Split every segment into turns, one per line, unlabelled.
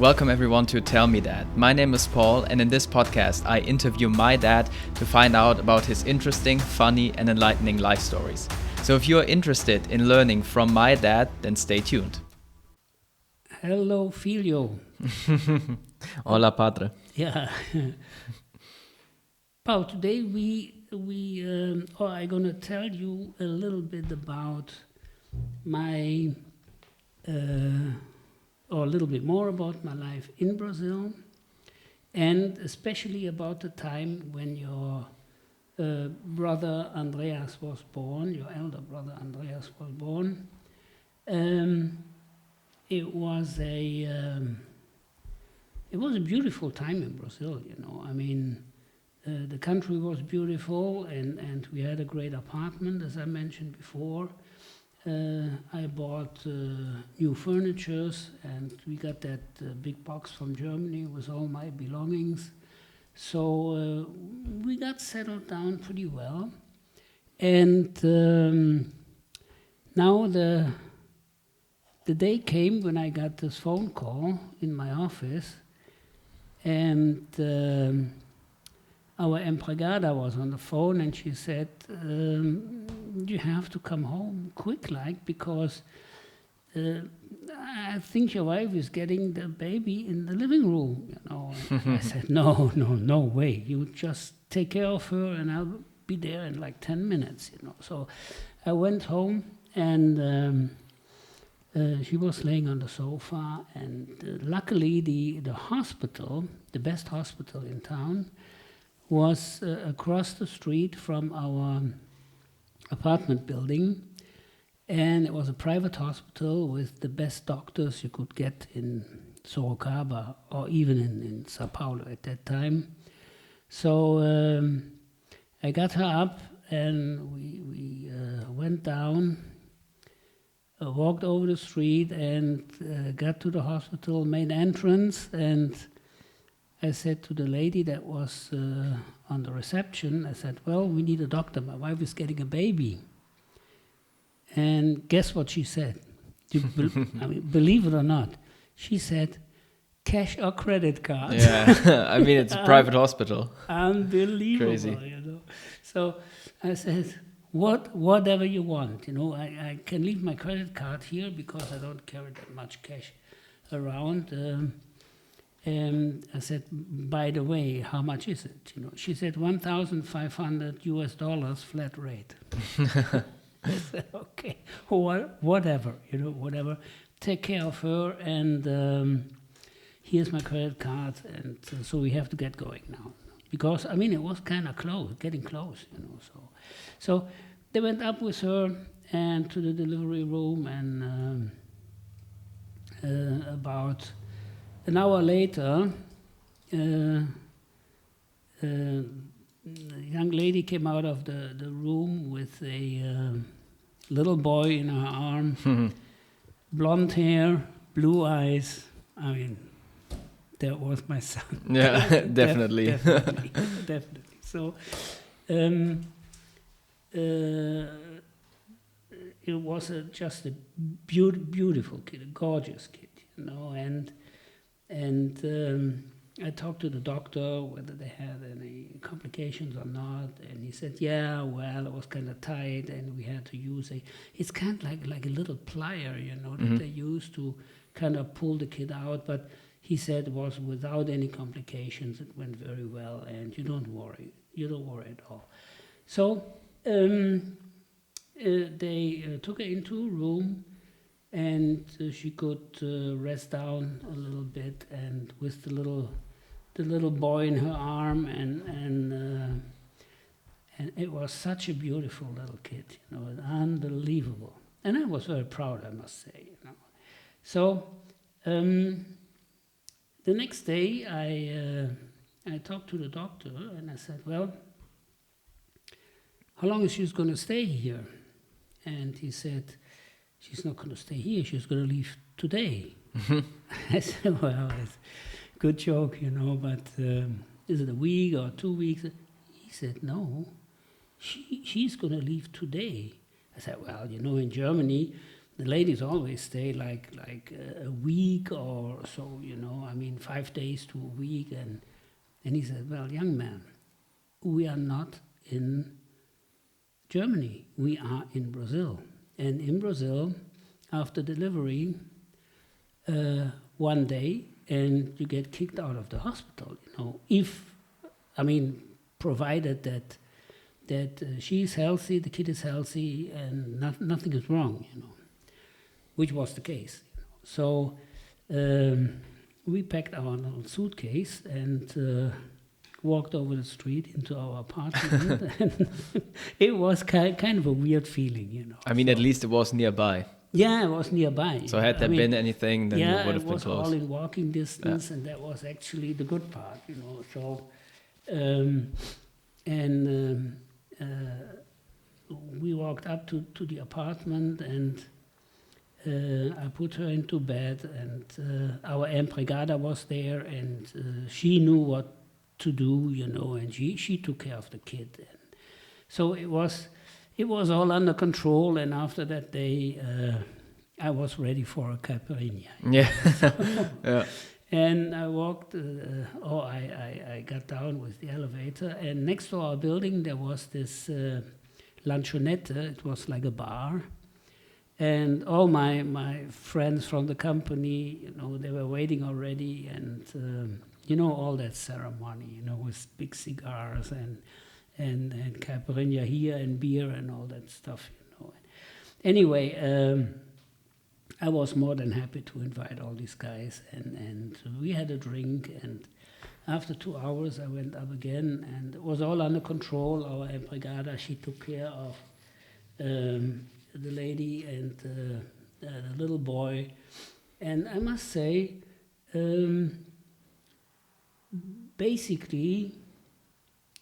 Welcome everyone to Tell Me That. My name is Paul, and in this podcast I interview my dad to find out about his interesting, funny and enlightening life stories. So if you're interested in learning from my dad, then stay tuned.
Hello, Filio.
Hola, padre.
Yeah. Paul, today I'm gonna tell you a little bit about my, or a little bit more about my life in Brazil, and especially about the time when your brother Andreas was born. Your elder brother Andreas was born. It was a beautiful time in Brazil, you know. I mean, the country was beautiful, and we had a great apartment, as I mentioned before. I bought new furnitures, and we got that big box from Germany with all my belongings. So we got settled down pretty well. And now the day came when I got this phone call in my office, and our empregada was on the phone, and she said, you have to come home quick, like, because I think your wife is getting the baby in the living room, you know. I said, no way. You just take care of her, and I'll be there in like 10 minutes, you know. So I went home, and she was laying on the sofa, and luckily the hospital, the best hospital in town, was across the street from our apartment building, and it was a private hospital with the best doctors you could get in Sorocaba or even in Sao Paulo at that time. So I got her up, and we went down, walked over the street, and got to the hospital main entrance, and I said to the lady that was on the reception, I said, well, we need a doctor. My wife is getting a baby. And guess what she said? I mean, believe it or not, she said, cash or credit card.
Yeah, I mean, it's a private hospital.
Unbelievable,
Crazy.
you know. So I said, whatever you want, you know. I can leave my credit card here because I don't carry that much cash around. And I said, by the way, how much is it? You know, she said $1,500 flat rate. I said, okay, whatever, you know, whatever. Take care of her, and here's my credit card, and so we have to get going now. Because, I mean, it was kind of close, getting close, you know. So they went up with her and to the delivery room, and about an hour later, a young lady came out of the room with a little boy in her arm, blonde hair, blue eyes. I mean, that was my son.
Yeah, definitely.
Definitely. So it was just a beautiful kid, a gorgeous kid, you know, and I talked to the doctor whether they had any complications or not, and he said, yeah, well, it was kind of tight, and we had to use it's kind of like a little plier, you know, that they use to kind of pull the kid out, but he said it was without any complications, it went very well, and you don't worry at all. So they took her into a room, and she could rest down a little bit, and with the little boy in her arm, and it was such a beautiful little kid, you know, unbelievable. And I was very proud, I must say, you know. So the next day, I talked to the doctor, and I said, well, how long is she going to stay here? And he said, she's not going to stay here, she's going to leave today. I said, well, it's a good joke, you know, but is it a week or 2 weeks? He said, no, she's going to leave today. I said, well, you know, in Germany, the ladies always stay like a week or so, 5 days to a week. And he said, well, young man, we are not in Germany, we are in Brazil. And in Brazil, after delivery, 1 day, and you get kicked out of the hospital, provided that she's healthy, the kid is healthy, and nothing is wrong, which was the case. So we packed our little suitcase and walked over the street into our apartment. And it was kind of a weird feeling,
I mean, at least it was nearby.
Yeah, it was nearby.
So had there been anything, then you would have been close.
Yeah, it was all in walking distance, and that was actually the good part, So, we walked up to the apartment, and I put her into bed, and our empregada was there, and she knew what to do, and she took care of the kid. And so it was all under control, and after that day, I was ready for a caipirinha.
Yeah. Yeah.
And I walked, I got down with the elevator, and next to our building there was this lanchonette. It was like a bar, and all my friends from the company, they were waiting already, and all that ceremony, with big cigars and caipirinha here and beer and all that stuff, Anyway, I was more than happy to invite all these guys, and we had a drink, and after 2 hours I went up again, and it was all under control. Our empregada, she took care of the lady and the little boy, and I must say, basically,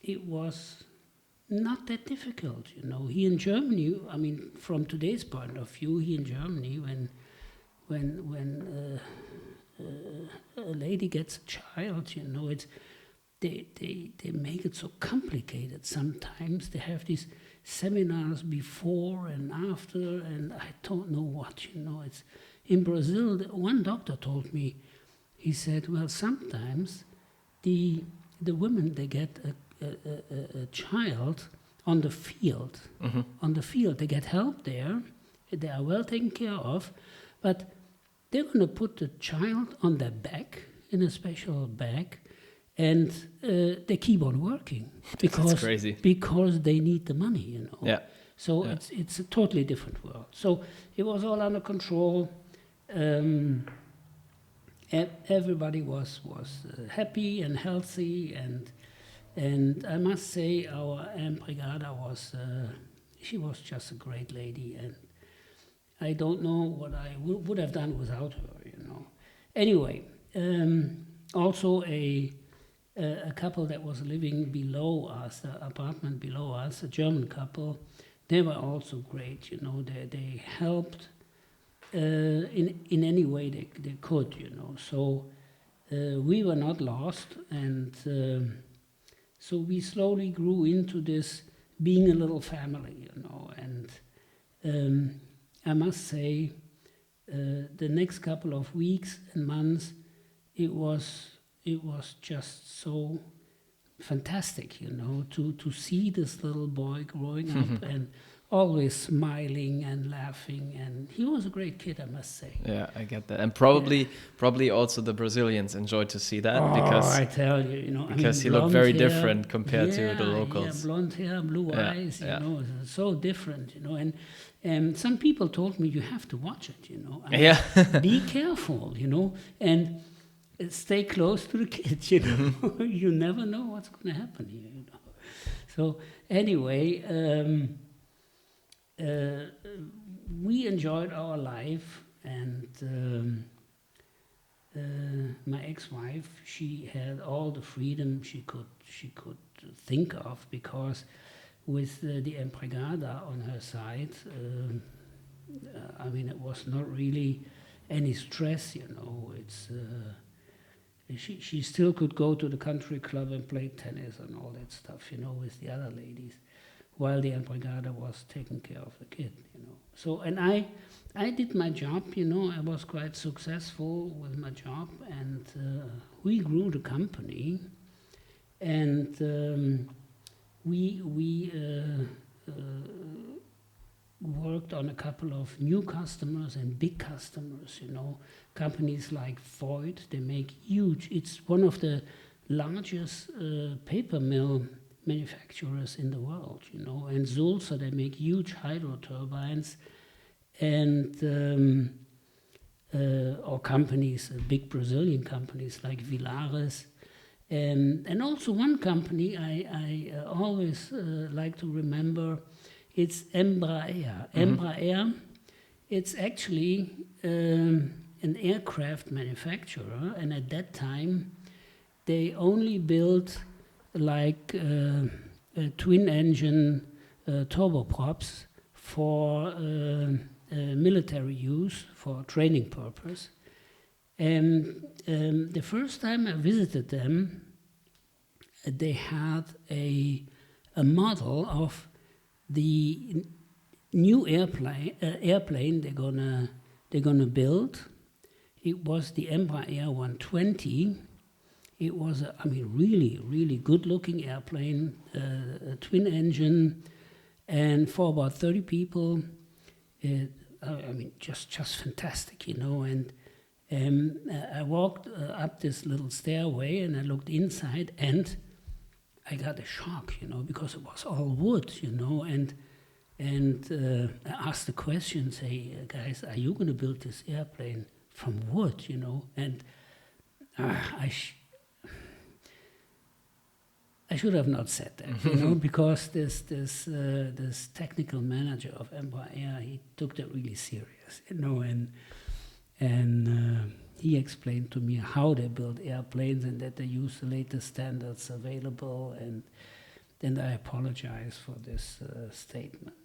it was not that difficult, Here in Germany, from today's point of view, here in Germany, when a lady gets a child, it's they make it so complicated. Sometimes they have these seminars before and after, and I don't know what, It's in Brazil. One doctor told me, he said, well, sometimes the women, they get a child on the field.
Mm-hmm.
On the field, they get help there. They are well taken care of, but they're going to put the child on their back in a special bag, and they keep on working because
That's crazy.
Because they need the money,
Yeah.
So
Yeah.
it's a totally different world. So it was all under control. Everybody was happy and healthy, and I must say our empregada she was just a great lady, and I don't know what I would have done without her, Anyway, also a couple that was living below us, the apartment below us, a German couple, they were also great, They helped in any way they could, So we were not lost, and so we slowly grew into this being a little family, And I must say, the next couple of weeks and months, it was just so fantastic, to see this little boy growing up and always smiling and laughing, and he was a great kid, I must say.
Yeah, I get that, and probably also the Brazilians enjoyed to see that because
I tell you,
because he looked very different compared to the locals.
Yeah, blonde hair, blue eyes, so different, and some people told me you have to watch it, be careful, and stay close to the kids, You never know what's going to happen here, So anyway, we enjoyed our life, and my ex-wife, she had all the freedom she could think of, because with the empregada on her side, it was not really any stress, It's she still could go to the country club and play tennis and all that stuff, with the other ladies, while the empregada was taking care of the kid, So, and I I did my job, I was quite successful with my job, and we grew the company, and we worked on a couple of new customers and big customers, companies like Voigt. They make huge, it's one of the largest paper mill manufacturers in the world, and Sulzer, they make huge hydro turbines, and or companies, big Brazilian companies like Vilares, and also one company I always like to remember. It's Embraer. Embraer, it's actually an aircraft manufacturer, and at that time they only built like twin-engine turboprops for military use, for training purpose. And the first time I visited them, they had a model of the new airplane they're gonna build. It was the Embraer 120. It was a, really, really good-looking airplane, a twin engine, and for about 30 people, just fantastic, And I walked up this little stairway, and I looked inside, and I got a shock, because it was all wood, and I asked the question, say, guys, are you going to build this airplane from wood, And I should have not said that, because this technical manager of Embraer, he took that really serious, and he explained to me how they build airplanes and that they use the latest standards available, and then I apologize for this statement,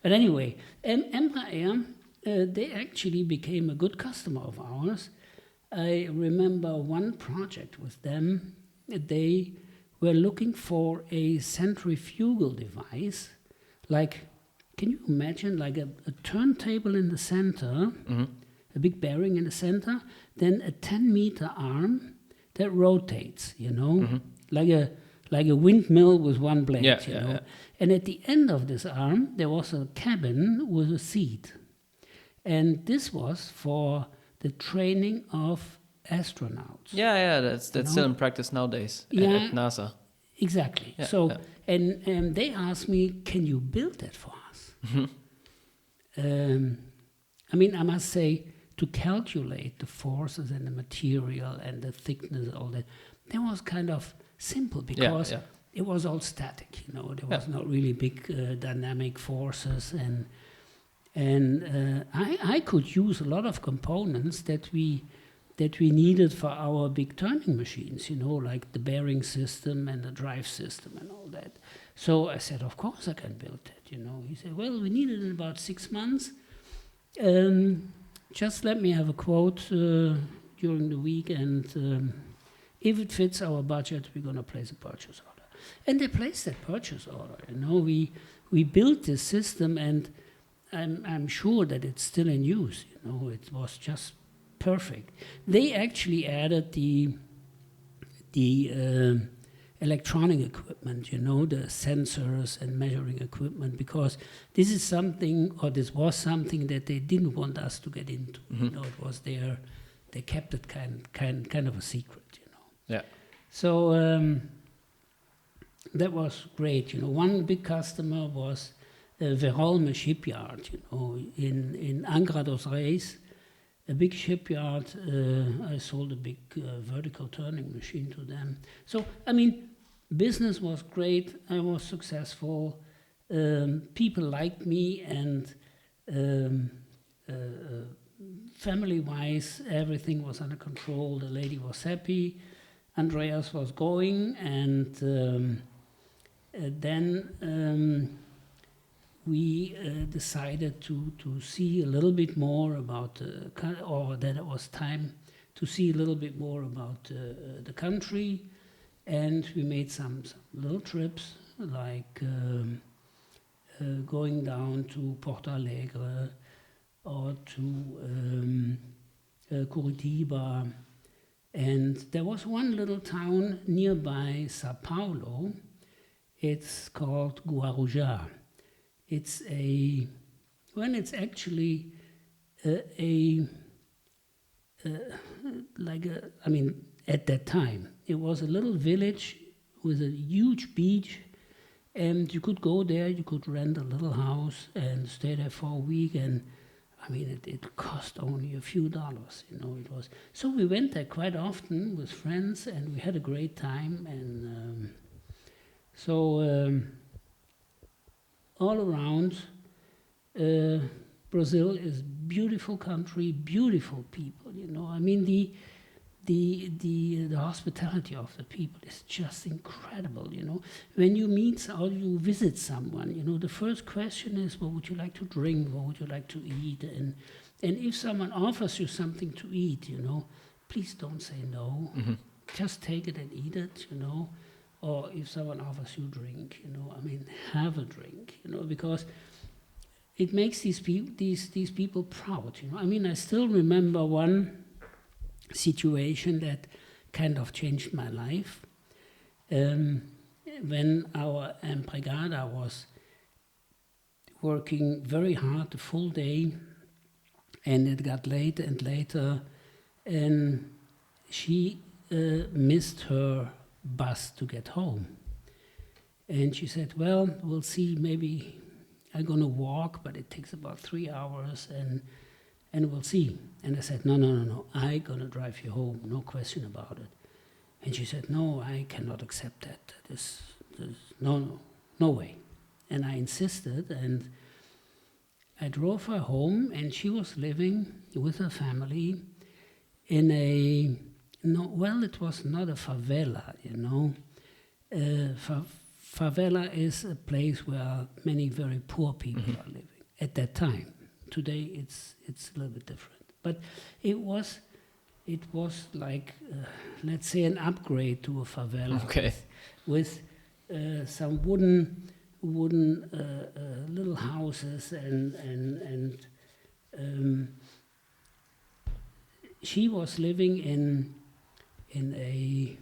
But anyway, Embraer, they actually became a good customer of ours. I remember one project with them. They were looking for a centrifugal device, like, can you imagine, like a turntable in the center, a big bearing in the center, then a 10-meter arm that rotates, like a windmill with one blade,
Yeah.
And at the end of this arm, there was a cabin with a seat. And this was for the training of astronauts.
Yeah, that's still in practice nowadays at NASA.
Exactly. And they asked me, can you build that for us? I must say, to calculate the forces and the material and the thickness, all that was kind of simple, because it was all static, there was not really big dynamic forces, and I could use a lot of components that we needed for our big turning machines, like the bearing system and the drive system and all that. So I said, of course I can build that, He said, well, we need it in about 6 months. Just let me have a quote during the week, and if it fits our budget, we're going to place a purchase order. And they placed that purchase order. We built this system, and I'm sure that it's still in use. It was just perfect. They actually added the electronic equipment, the sensors and measuring equipment, because this was something that they didn't want us to get into. It was they kept it kind of a secret,
Yeah.
So that was great. One big customer was Verolme shipyard, in Angra dos Reis, a big shipyard. I sold a big vertical turning machine to them. So, business was great. I was successful. People liked me, and family-wise, everything was under control. The lady was happy. Andreas was going, and then we decided to see a little bit more about or that it was time to see a little bit more about the country, and we made some little trips, like going down to Porto Alegre, or to Curitiba. And there was one little town nearby Sao Paulo. It's called Guarujá. It's actually at that time, it was a little village with a huge beach, and you could go there, you could rent a little house and stay there for a week, and it cost only a few dollars, it was. So we went there quite often with friends, and we had a great time, and all around, Brazil is beautiful country, beautiful people, the hospitality of the people is just incredible, When you meet or you visit someone, the first question is, what would you like to drink? What would you like to eat? And if someone offers you something to eat, please don't say no.
Mm-hmm.
Just take it and eat it, Or if someone offers you a drink, have a drink, because it makes these people proud, I still remember one situation that kind of changed my life. When our empregada was working very hard the full day, and it got later and later, and she missed her bus to get home. And she said, well, we'll see, maybe I'm going to walk, but it takes about 3 hours, and we'll see. And I said, no, I'm going to drive you home, no question about it. And she said, no, I cannot accept that. No way. And I insisted, and I drove her home, and she was living with her family in it was not a favela, Favela is a place where many very poor people are living at that time. Today it's a little bit different. But it was like, let's say, an upgrade to a favela.
Okay.
With some wooden little houses and she was living in a,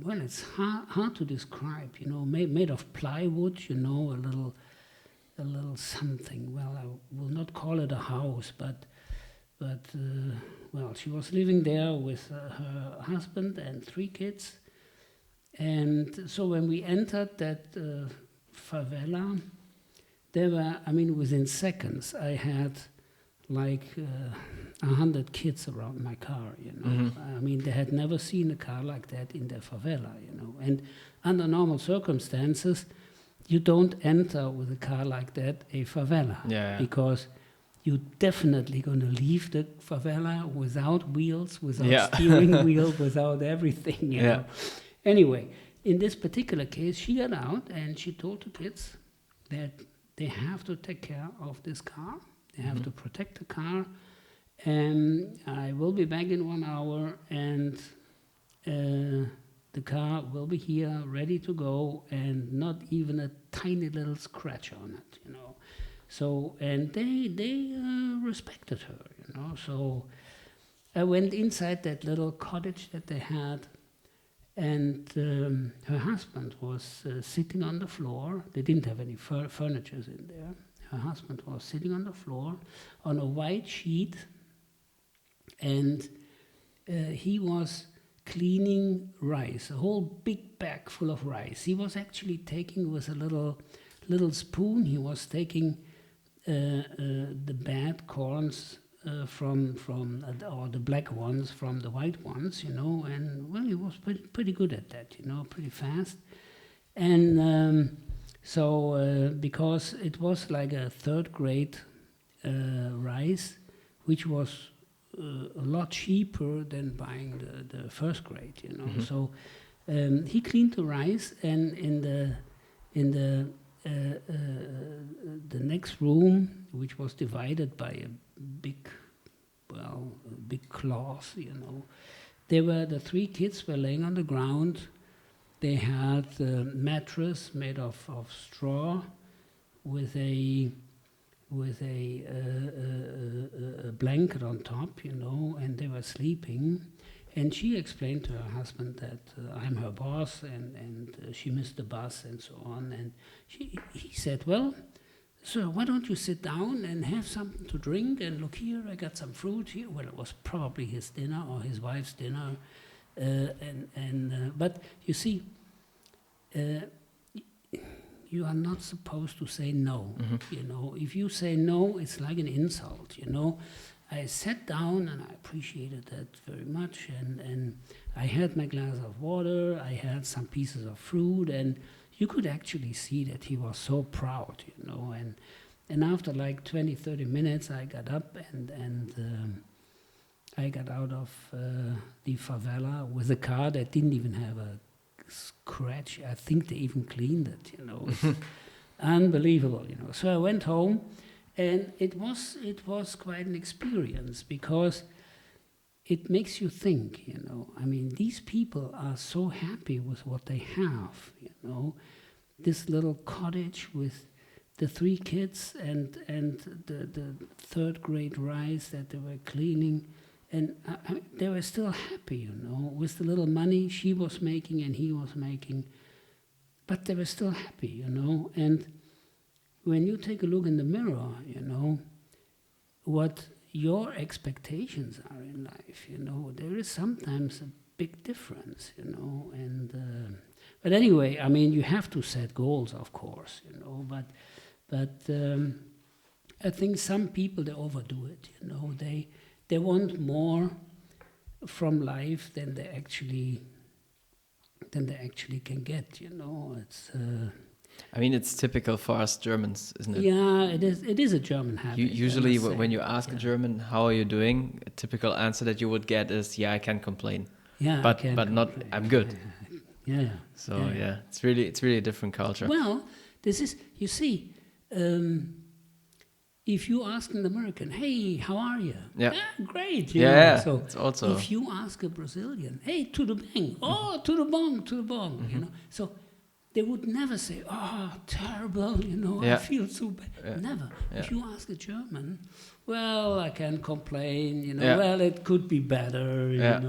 well, it's hard to describe, made of plywood, a little something. Well, I will not call it a house, but she was living there with her husband and 3 kids. And so when we entered that favela, there were, within seconds, I had like 100 kids around my car,
Mm-hmm.
They had never seen a car like that in the favela, And under normal circumstances, you don't enter with a car like that a favela.
Yeah.
Because you're definitely going to leave the favela without wheels, without steering wheel, without everything, you know. Anyway, in this particular case, she got out and she told the kids that they have to take care of this car. They have to protect the car. And I will be back in 1 hour, and the car will be here, ready to go, and not even a tiny little scratch on it, So, and they respected her, So I went inside that little cottage that they had, and her husband was sitting on the floor. They didn't have any furniture in there. Her husband was sitting on the floor on a white sheet, and he was cleaning rice, a whole big bag full of rice. He was actually taking with a little spoon. He was taking the bad corns from or the black ones from the white ones, And well, he was pretty good at that, pretty fast. And so because it was like a 3rd grade rice, which was a lot cheaper than buying the 1st grade, So he cleaned the rice, and in the next room, which was divided by a big cloth, the 3 kids were laying on the ground. They had a mattress made of straw with a blanket on top, and they were sleeping. And she explained to her husband that I'm her boss, and she missed the bus and so on. And he said, well, sir, why don't you sit down and have something to drink? And look here, I got some fruit here. Well, it was probably his dinner or his wife's dinner. But you see, you are not supposed to say no. If you say no, it's like an insult. I sat down and I appreciated that very much, and I had my glass of water, I had some pieces of fruit, and you could actually see that he was so proud, and after like 20, 30 minutes I got up and I got out of the favela with a car that didn't even have a scratch. I think they even cleaned it, It's unbelievable, So I went home. And it was quite an experience because it makes you think, I mean, these people are so happy with what they have, This little cottage with the 3 kids and the 3rd grade rice that they were cleaning. And they were still happy, with the little money she was making and he was making. But they were still happy, And when you take a look in the mirror, what your expectations are in life, there is sometimes a big difference, and but anyway, I mean, you have to set goals, of course, but I think some people, they overdo it, they want more from life than they actually can get, it's
I mean, it's typical for us Germans, isn't it?
Yeah, it is. It is a German habit.
Usually, when you ask a German, "How are you doing?" a typical answer that you would get is, "Yeah, I can't complain."
Yeah,
but not, "I'm good."
Yeah.
So yeah, it's really a different culture.
Well, this is, you see, if you ask an American, "Hey, how are you?"
Yeah,
great.
Yeah.
So
it's also
if you ask a Brazilian, "Hey, tudo bem?" "Oh, tudo bom, tudo bom." So. They would never say, "Oh, terrible, I feel so bad."
Yeah.
Never.
Yeah.
If you ask a German, "Well, I can't complain,
Yeah.
well, it could be better,
Yeah.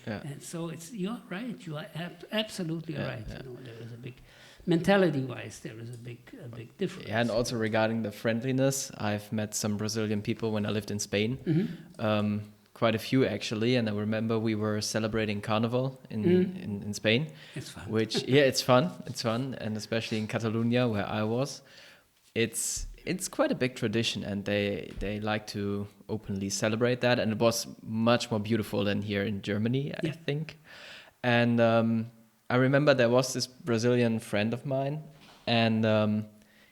and so you're right, you are absolutely right,
Yeah.
there is a big, mentality-wise, there is a big difference.
Yeah, and also regarding the friendliness, I've met some Brazilian people when I lived in Spain. Quite a few actually, and I remember we were celebrating Carnival in Spain.
It's fun.
It's fun, and especially in Catalonia where I was, it's quite a big tradition, and they like to openly celebrate that, and it was much more beautiful than here in Germany, I think. And I remember there was this Brazilian friend of mine, and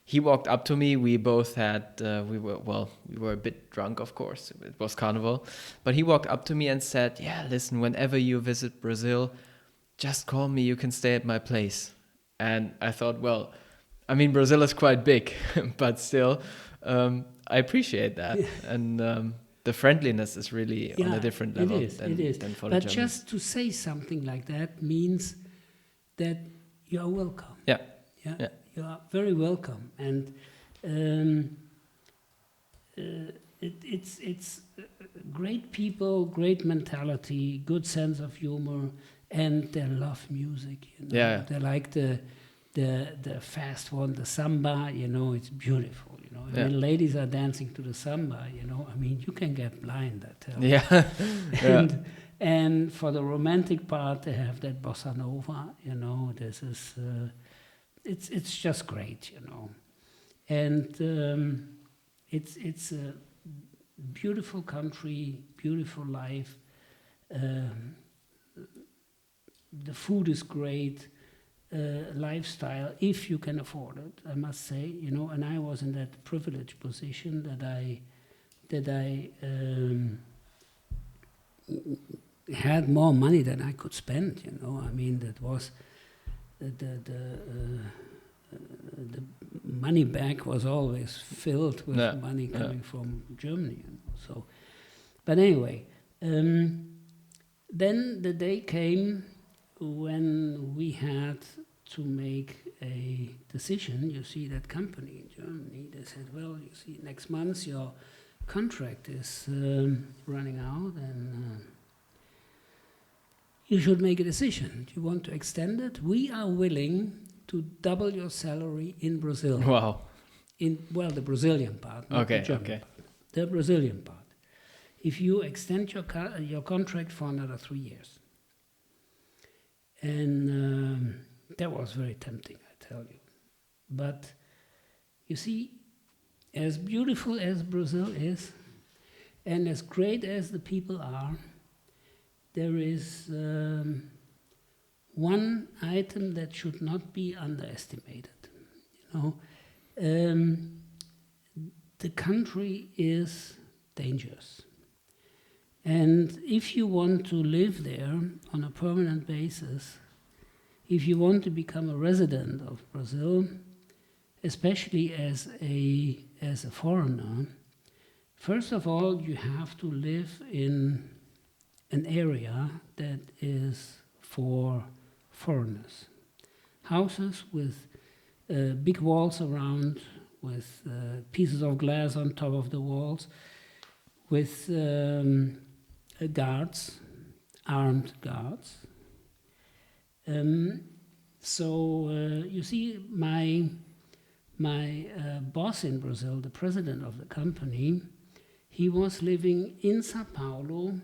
he walked up to me. We both had, we were a bit drunk, of course. It was Carnival. But he walked up to me and said, "Yeah, listen, whenever you visit Brazil, just call me. You can stay at my place." And I thought, well, I mean, Brazil is quite big, but still, I appreciate that. Yeah. And the friendliness is really on a different level than for the Germans.
But just to say something like that means that you are welcome.
Yeah.
You are very welcome, and it's great people, great mentality, good sense of humor, and they love music. They like the fast one, the samba. It's beautiful. When ladies are dancing to the samba, I mean, you can get blind. I tell you.
Yeah.
And for the romantic part, they have that bossa nova. This is. It's just great, and it's a beautiful country, beautiful life. The food is great, lifestyle if you can afford it. I must say, and I was in that privileged position that I had more money than I could spend. I mean, that was. The money bag was always filled with money coming from Germany. So, but anyway, then the day came when we had to make a decision. You see, that company in Germany, they said, "Well, you see, next month your contract is running out, and you should make a decision. Do you want to extend it? We are willing to double your salary in Brazil.
Wow.
The Brazilian part, not the German part. The Brazilian part. If you extend your contract for another 3 years. And that was very tempting, I tell you. But you see, as beautiful as Brazil is, and as great as the people are, there is one item that should not be underestimated. The country is dangerous. And if you want to live there on a permanent basis, if you want to become a resident of Brazil, especially as a foreigner, first of all, you have to live in an area that is for foreigners. Houses with big walls around, with pieces of glass on top of the walls, with guards, armed guards. So you see, my boss in Brazil, the president of the company, he was living in Sao Paulo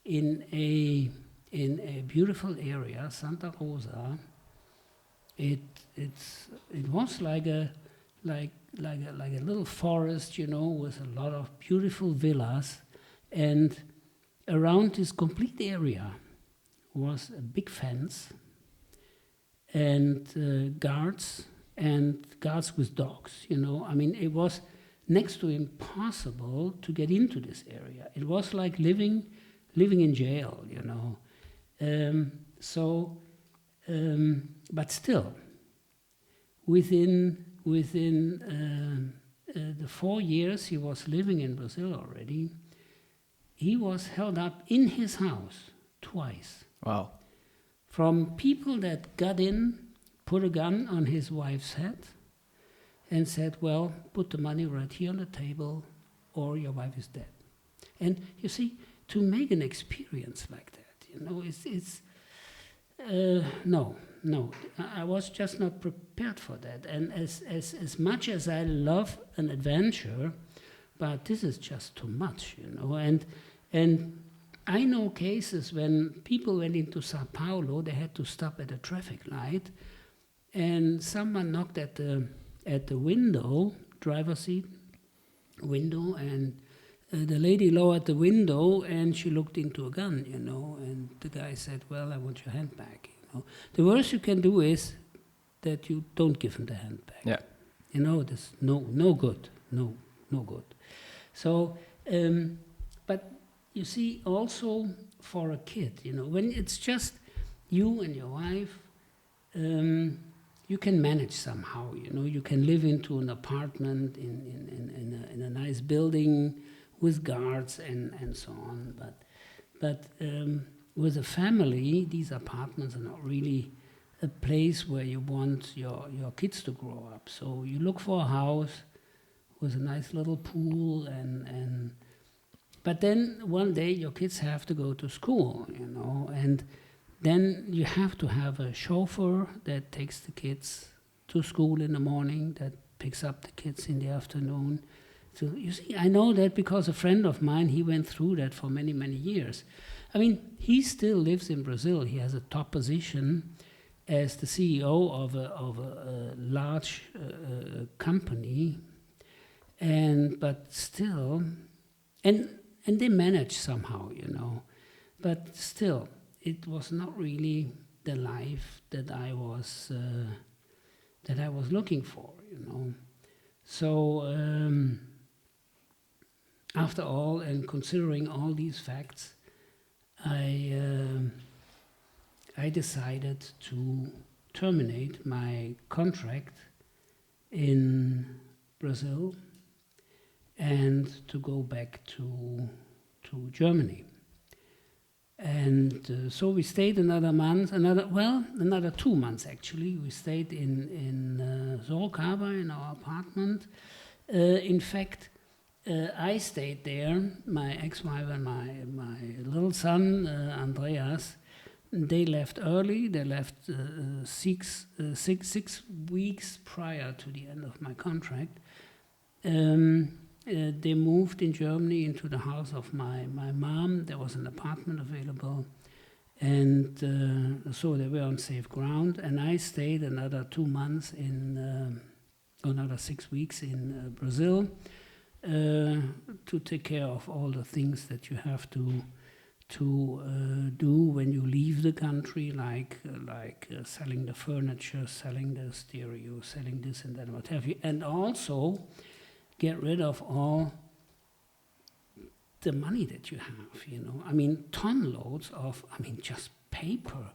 in a beautiful area, Santa Rosa. It was like a little forest, with a lot of beautiful villas, and around this complete area was a big fence and guards with dogs. I mean, it was next to impossible to get into this area. It was like living in jail. But still, within the 4 years he was living in Brazil already, he was held up in his house twice.
Wow.
From people that got in, put a gun on his wife's head, and said, well, put the money right here on the table, or your wife is dead. And you see, to make an experience like that, no, I was just not prepared for that. And as much as I love an adventure, but this is just too much, And I know cases when people went into Sao Paulo, they had to stop at a traffic light, and someone knocked at the window, driver's seat window, and the lady lowered the window and she looked into a gun, and the guy said, well, I want your hand back. The worst you can do is that you don't give him the hand back.
Yeah.
This no good, no good. So, but you see, also for a kid, when it's just you and your wife, you can manage somehow. You can live into an apartment in a nice building with guards and so on. But with a family, these apartments are not really a place where you want your kids to grow up. So you look for a house with a nice little pool, but then one day your kids have to go to school, and then you have to have a chauffeur that takes the kids to school in the morning, that picks up the kids in the afternoon. So you see, I know that because a friend of mine, he went through that for many, many years. I mean, he still lives in Brazil. He has a top position as the CEO of a large company, but still, and they manage somehow, but still, it was not really the life that I was looking for, So after all, and considering all these facts, I decided to terminate my contract in Brazil and to go back to Germany. And so we stayed another 2 months actually. We stayed in Sorocaba in our apartment. In fact, I stayed there. My ex-wife and my little son, Andreas, they left early. They left 6 weeks prior to the end of my contract. They moved in Germany into the house of my mom. There was an apartment available. And so they were on safe ground. And I stayed another 2 months another 6 weeks in Brazil to take care of all the things that you have to do when you leave the country, like selling the furniture, selling the stereo, selling this and that, what have you, and also get rid of all the money that you have, I mean, ton loads of, just paper,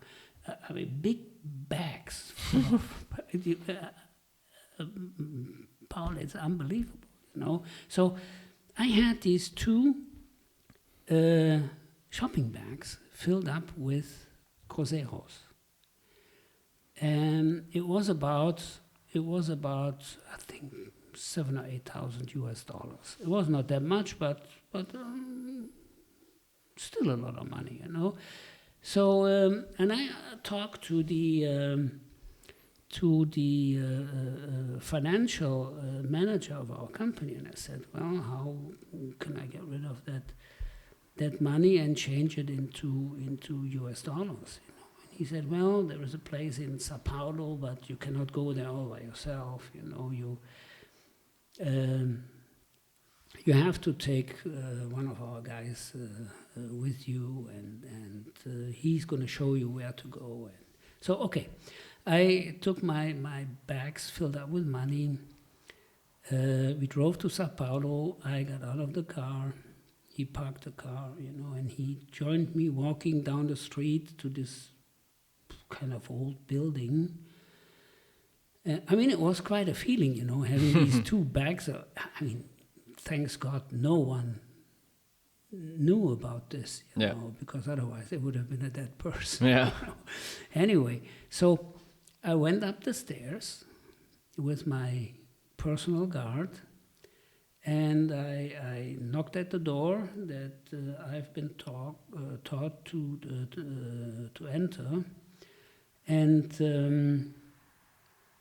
big bags full of, Paul, it's unbelievable, So I had these 2 shopping bags filled up with cruzeros. And it was about, I think, $7,000 or $8,000. It was not that much, but still a lot of money, So, and I talked to the financial manager of our company, and I said, well, how can I get rid of that money and change it into US dollars? And he said, well, there is a place in Sao Paulo, but you cannot go there all by yourself. You have to take one of our guys with you, and he's going to show you where to go. And so, okay, I took my bags filled up with money. We drove to Sao Paulo. I got out of the car. He parked the car, and he joined me walking down the street to this kind of old building. It was quite a feeling, having these 2 bags. Thanks God no one knew about this, because otherwise it would have been a dead person.
Yeah.
Anyway, so I went up the stairs with my personal guard, and I knocked at the door that I've been taught to enter, and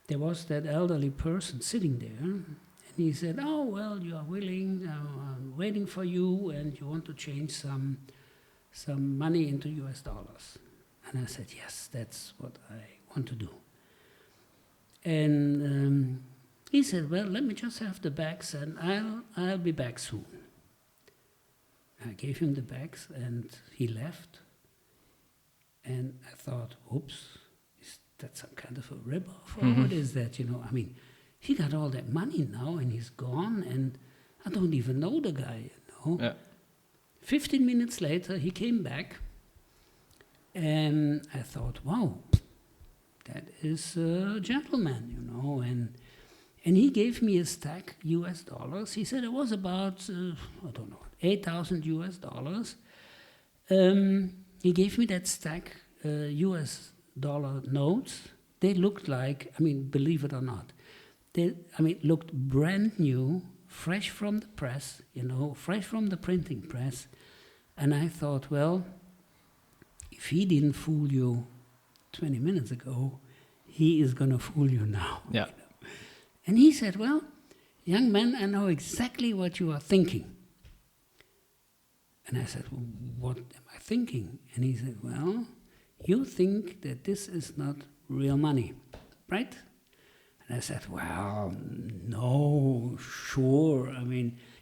there was that elderly person sitting there, and he said, "Oh, well, you are willing. I'm waiting for you, and you want to change some money into US dollars." And I said, "Yes, that's what I want to do." And he said, "Well, let me just have the bags, and I'll be back soon." I gave him the bags, and he left. And I thought, "Oops, is that some kind of a rip-off? Or what is that? He got all that money now, and he's gone, and I don't even know the guy,
Yeah.
15 minutes later, he came back, and I thought, wow, that is a gentleman, and he gave me a stack US dollars. He said it was about, I don't know, 8,000 US dollars. He gave me that stack US dollar notes. They looked like, believe it or not, they looked brand new, fresh from the press, fresh from the printing press. And I thought, well, if he didn't fool you 20 minutes ago, he is going to fool you now.
Yeah.
And he said, "Well, young man, I know exactly what you are thinking." And I said, "Well, what am I thinking?" And he said, "Well, you think that this is not real money, right?" And I said, "Well, no, sure."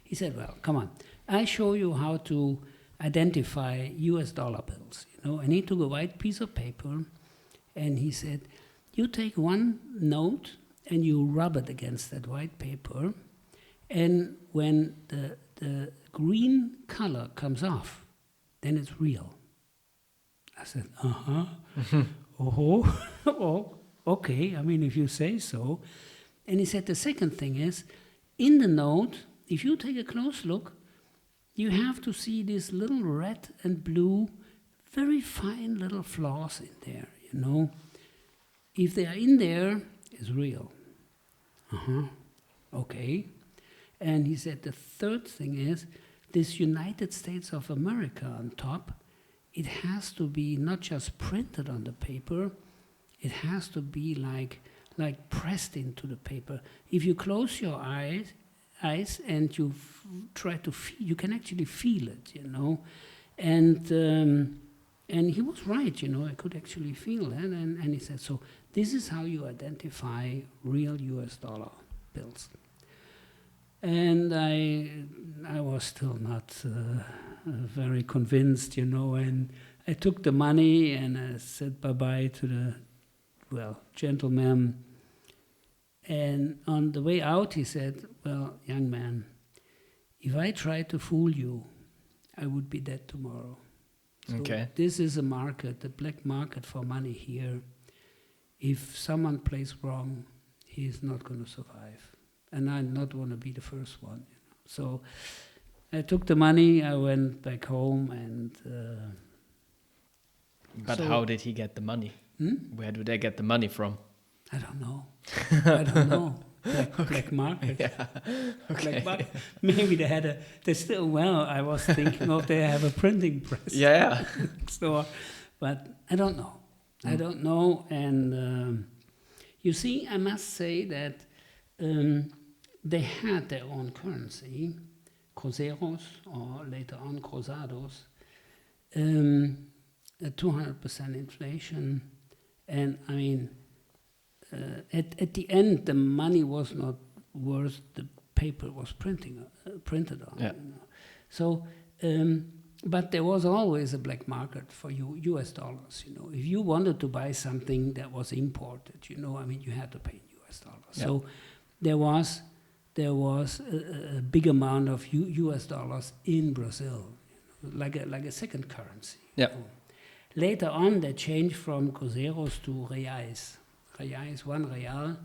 He said, "Well, come on. I show you how to identify US dollar bills, And he took a white piece of paper, and he said, "You take one note, and you rub it against that white paper, and when the green color comes off, then it's real." I said, "Oh, okay, if you say so." And he said, "The second thing is, in the note, if you take a close look, you have to see these little red and blue, very fine little flaws in there, If they are in there, it's real." Okay. And he said the third thing is this United States of America on top, it has to be not just printed on the paper, it has to be like pressed into the paper. If you close your eyes and you try to feel, you can actually feel it, you know. And he was right, you know, I could actually feel that. And he said, so this is how you identify real US dollar bills. And I was still not very convinced, you know, and I took the money and I said bye-bye to the, gentleman. And on the way out, he said, well, young man, if I try to fool you, I would be dead tomorrow. So this is a market, the black market for money here. If someone plays wrong, he's not going to survive. And I not want to be the first one. You know. So I took the money, I went back home, and...
But how did he get the money? Where do they get the money from?
I don't know. I don't know. Black market.
Yeah. Okay.
Black market. Maybe they had I was thinking of they have a printing press.
Yeah.
So, but I don't know. I don't know. And you see, I must say that they had their own currency, cruzeros, or later on cruzados, 200% inflation. And I mean, at the end, the money was not worth the paper was printed on.
Yeah.
You know. So, but there was always a black market for US dollars. You know, if you wanted to buy something that was imported, you know, I mean, you had to pay in US dollars. Yeah. So there was a big amount of US dollars in Brazil, you know, like a second currency.
Yeah.
You know. Later on, they changed from cruzeiros to reais. Reais, 1 real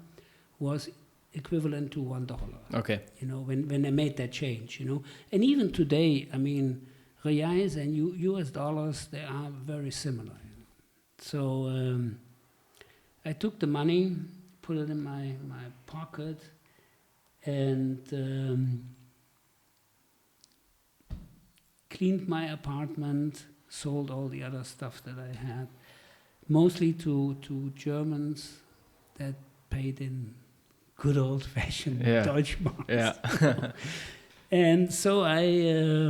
was equivalent to $1.
Okay. You
know, when they made that change, you know. And even today, I mean, reais and US dollars, they are very similar. You know? So I took the money, put it in my pocket, and cleaned my apartment, sold all the other stuff that I had, mostly to Germans that paid in good old-fashioned Deutschmarks.
Yeah.
And so I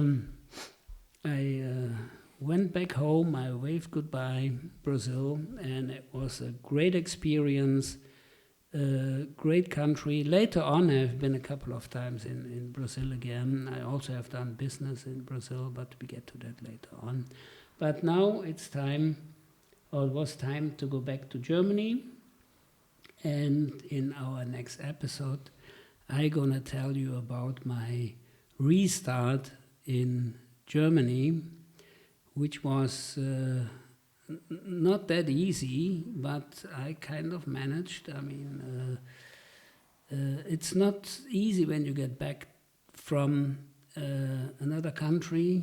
went back home. I waved goodbye, Brazil, and it was a great experience, great country. Later on, I've been a couple of times in Brazil again. I also have done business in Brazil, but we get to that later on. But now it's time, or it was time to go back to Germany. And in our next episode, I'm gonna tell you about my restart in Germany, which was not that easy, but I kind of managed. I mean, it's not easy when you get back from another country,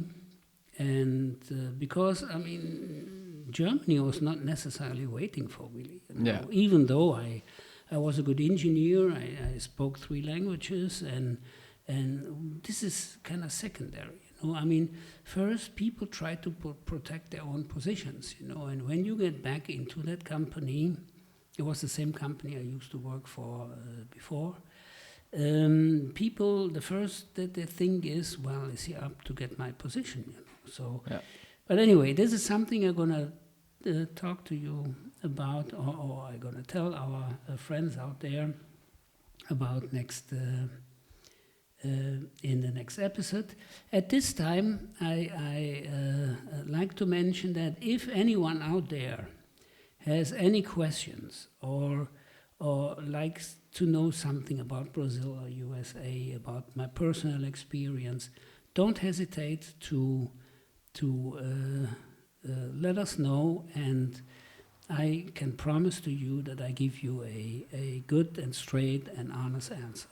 and because, I mean, Germany was not necessarily waiting for Willy. You know?
Yeah.
Even though I was a good engineer, I spoke 3 languages, and this is kind of secondary. You know? I mean, first people try to protect their own positions, you know, and when you get back into that company, it was the same company I used to work for before. People, the first that they think is, well, is he up to get my position? You know? So,
yeah.
But anyway, this is something I'm gonna talk to you about, or I'm gonna tell our friends out there about next in the next episode. At this time, I like to mention that if anyone out there has any questions or likes to know something about Brazil or USA, about my personal experience, don't hesitate to let us know, and I can promise to you that I give you a good and straight and honest answer.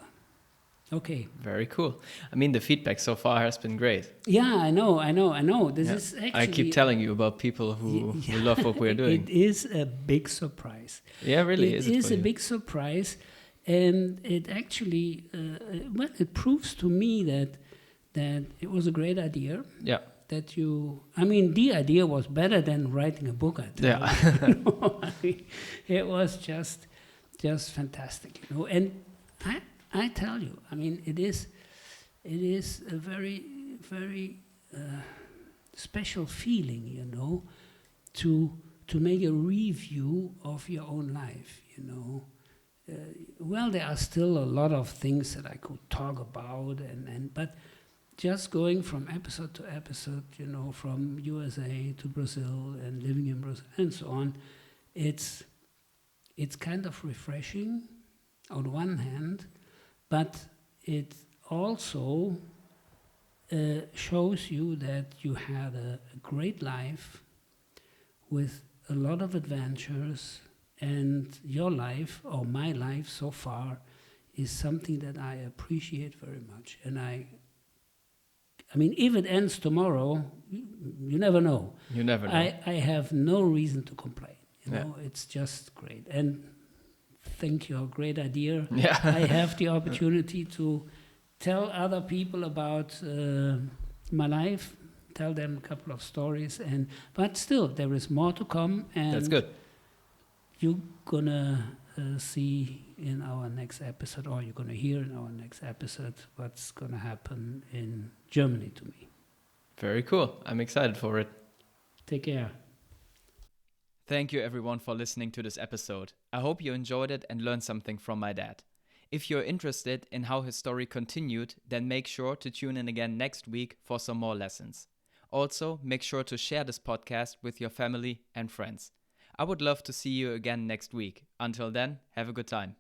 Okay.
Very cool. I mean, the feedback so far has been great.
Yeah, I know. This is actually...
I keep telling you about people who love what we're doing.
It is a big surprise.
Yeah, really.
It is a big surprise. And it actually, well, it proves to me that it was a great idea.
Yeah.
That I mean, the idea was better than writing a book, I tell
Yeah.
you. I mean, it was just fantastic, And I tell you, I mean, it is a very, very special feeling, to make a review of your own life, well, there are still a lot of things that I could talk about, but just going from episode to episode, from USA to Brazil and living in Brazil and so on, it's kind of refreshing on one hand, but it also shows you that you had a great life with a lot of adventures, and your life, or my life so far, is something that I appreciate very much. And I mean, if it ends tomorrow, you never know.
You never know.
I have no reason to complain. It's just great. And thank you, great idea.
Yeah.
I have the opportunity to tell other people about my life, tell them a couple of stories, but still, there is more to come. And
that's good.
You're gonna see in our next episode, or you're gonna hear in our next episode, what's gonna happen in Germany to me.
Very cool. I'm excited for it.
Take care.
Thank you everyone for listening to this episode. I hope you enjoyed it and learned something from my dad. If you're interested in how his story continued, then make sure to tune in again next week for some more lessons. Also, make sure to share this podcast with your family and friends. I would love to see you again next week. Until then, have a good time.